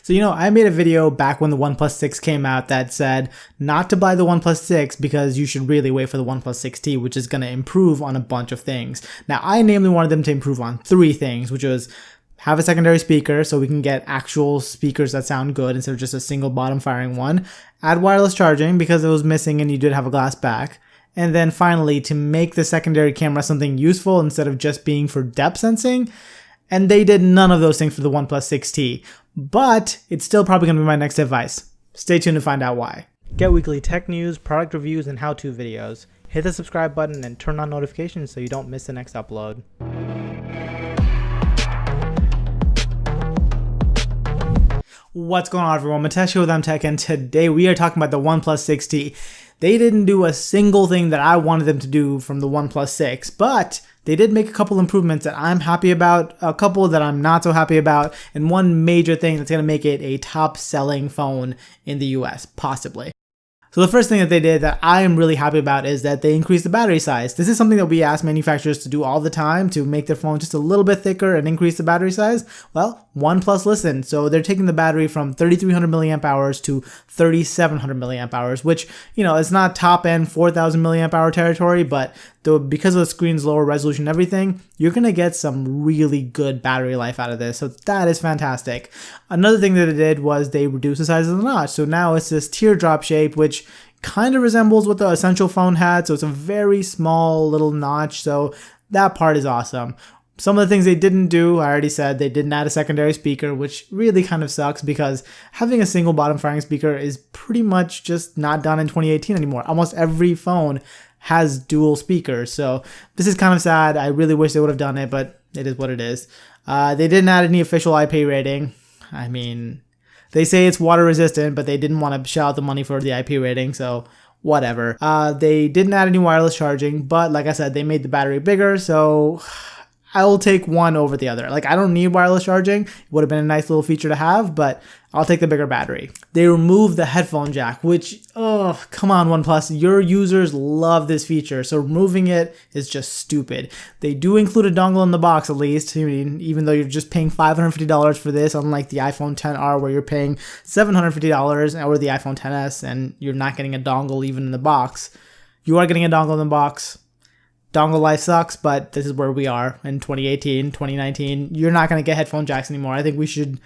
So, I made a video back when the OnePlus 6 came out that said not to buy the OnePlus 6 because you should really wait for the OnePlus 6T, which is going to improve on a bunch of things. Now, I namely wanted them to improve on 3 things, which was have a secondary speaker so we can get actual speakers that sound good instead of just a single bottom firing one, add wireless charging because it was missing and you did have a glass back, and then finally to make the secondary camera something useful instead of just being for depth sensing. And they did none of those things for the OnePlus 6T, but it's still probably going to be my next device. Stay tuned to find out why. Get weekly tech news, product reviews, and how-to videos. Hit the subscribe button and turn on notifications so you don't miss the next upload. What's going on, everyone? Mitesh here with MTech, and today we are talking about the OnePlus 6T. They didn't do a single thing that I wanted them to do from the OnePlus 6, but they did make a couple improvements that I'm happy about, a couple that I'm not so happy about, and one major thing that's going to make it a top-selling phone in the US, possibly. So the first thing that they did that I am really happy about is that they increased the battery size. This is something that we ask manufacturers to do all the time to make their phone just a little bit thicker and increase the battery size. Well, OnePlus listened. So they're taking the battery from 3,300 milliamp hours to 3,700 milliamp hours, which, it's not top end 4,000 milliamp hour territory, but because of the screen's lower resolution and everything, you're going to get some really good battery life out of this. So that is fantastic. Another thing that they did was they reduced the size of the notch. So now it's this teardrop shape, which kind of resembles what the Essential phone had. So it's a very small little notch. So that part is awesome. Some of the things they didn't do, I already said, they didn't add a secondary speaker, which really kind of sucks because having a single bottom firing speaker is pretty much just not done in 2018 anymore. Almost every phone has dual speakers, so this is kind of sad. I really wish they would have done it, but it is what it is. They didn't add any official IP rating. I mean, they say it's water resistant, but they didn't want to shell out the money for the IP rating, so whatever. They didn't add any wireless charging, but like I said, they made the battery bigger, so I'll take one over the other. Like, I don't need wireless charging. It would have been a nice little feature to have, but I'll take the bigger battery. They removed the headphone jack, which, come on, OnePlus. Your users love this feature, so removing it is just stupid. They do include a dongle in the box, at least, even though you're just paying $550 for this, unlike the iPhone XR where you're paying $750, or the iPhone XS, and you're not getting a dongle even in the box. You are getting a dongle in the box. Dongle life sucks, but this is where we are in 2018, 2019. You're not going to get headphone jacks anymore. I think we should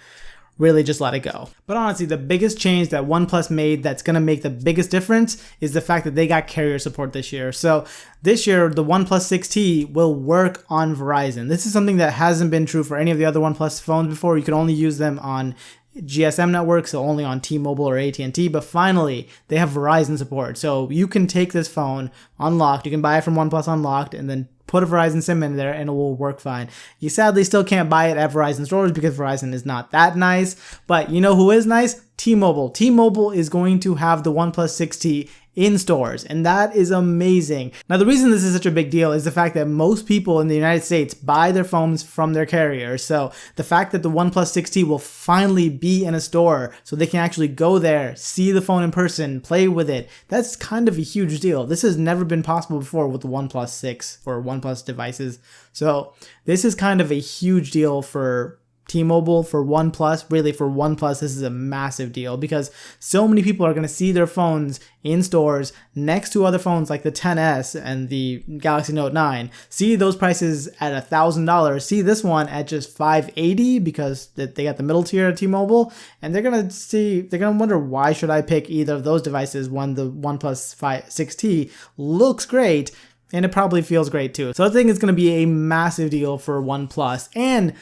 really just let it go. But honestly, the biggest change that OnePlus made that's going to make the biggest difference is the fact that they got carrier support this year. So this year, the OnePlus 6T will work on Verizon. This is something that hasn't been true for any of the other OnePlus phones before. You could only use them on GSM network, so only on T-Mobile or AT&T, but finally they have Verizon support. So you can take this phone unlocked, you can buy it from OnePlus unlocked, and then put a Verizon SIM in there and it will work fine. You sadly still can't buy it at Verizon stores because Verizon is not that nice, but you know who is nice? T-Mobile. T-Mobile is going to have the OnePlus 6T in stores, and that is amazing. Now, the reason this is such a big deal is the fact that most people in the United States buy their phones from their carrier. So the fact that the OnePlus 6T will finally be in a store so they can actually go there, see the phone in person, play with it, that's kind of a huge deal. This has never been possible before with the OnePlus 6 or OnePlus devices. So this is kind of a huge deal for T-Mobile, for OnePlus. Really, for OnePlus, this is a massive deal because so many people are going to see their phones in stores next to other phones like the XS and the Galaxy Note 9. See those prices at $1,000. See this one at just $580 because they got the middle tier at T-Mobile, and they're going to wonder, why should I pick either of those devices when the OnePlus 6T looks great and it probably feels great too. So I think it's going to be a massive deal for OnePlus, and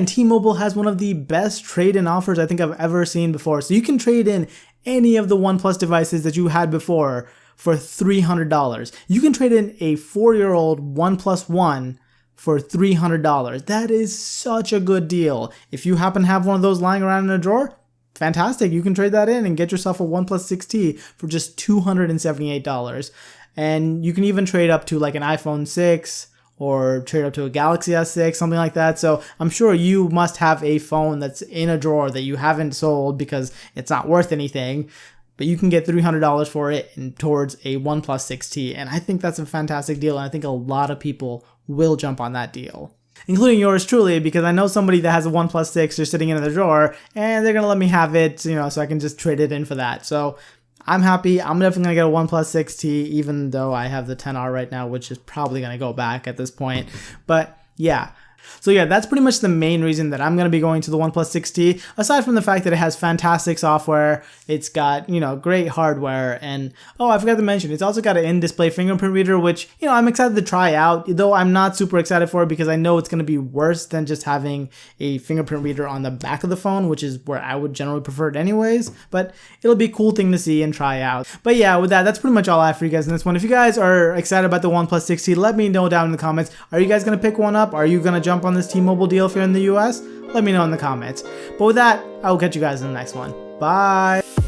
T-Mobile has one of the best trade-in offers I think I've ever seen before. So you can trade in any of the OnePlus devices that you had before for $300. You can trade in a 4-year-old OnePlus One for $300. That is such a good deal. If you happen to have one of those lying around in a drawer, fantastic. You can trade that in and get yourself a OnePlus 6T for just $278. And you can even trade up to like an iPhone 6 or trade up to a Galaxy S6, something like that. So I'm sure you must have a phone that's in a drawer that you haven't sold because it's not worth anything, but you can get $300 for it and towards a OnePlus 6T. And I think that's a fantastic deal, and I think a lot of people will jump on that deal. including yours truly, because I know somebody that has a OnePlus 6 just sitting in the drawer, and they're gonna let me have it, you know, so I can just trade it in for that. So I'm happy. I'm definitely gonna get a OnePlus 6T, even though I have the 10R right now, which is probably gonna go back at this point. But yeah. So yeah, that's pretty much the main reason that I'm going to be going to the OnePlus 6T, aside from the fact that it has fantastic software, it's got, you know, great hardware, and oh, I forgot to mention, it's also got an in-display fingerprint reader, which, you know, I'm excited to try out, though I'm not super excited for it because I know it's going to be worse than just having a fingerprint reader on the back of the phone, which is where I would generally prefer it anyways, but it'll be a cool thing to see and try out. But yeah, with that, that's pretty much all I have for you guys in this one. If you guys are excited about the OnePlus 6T, let me know down in the comments. Are you guys going to pick one up? Are you going to jump on this T-Mobile deal if you're in the US? Let me know in the comments. But with that, I will catch you guys in the next one. Bye!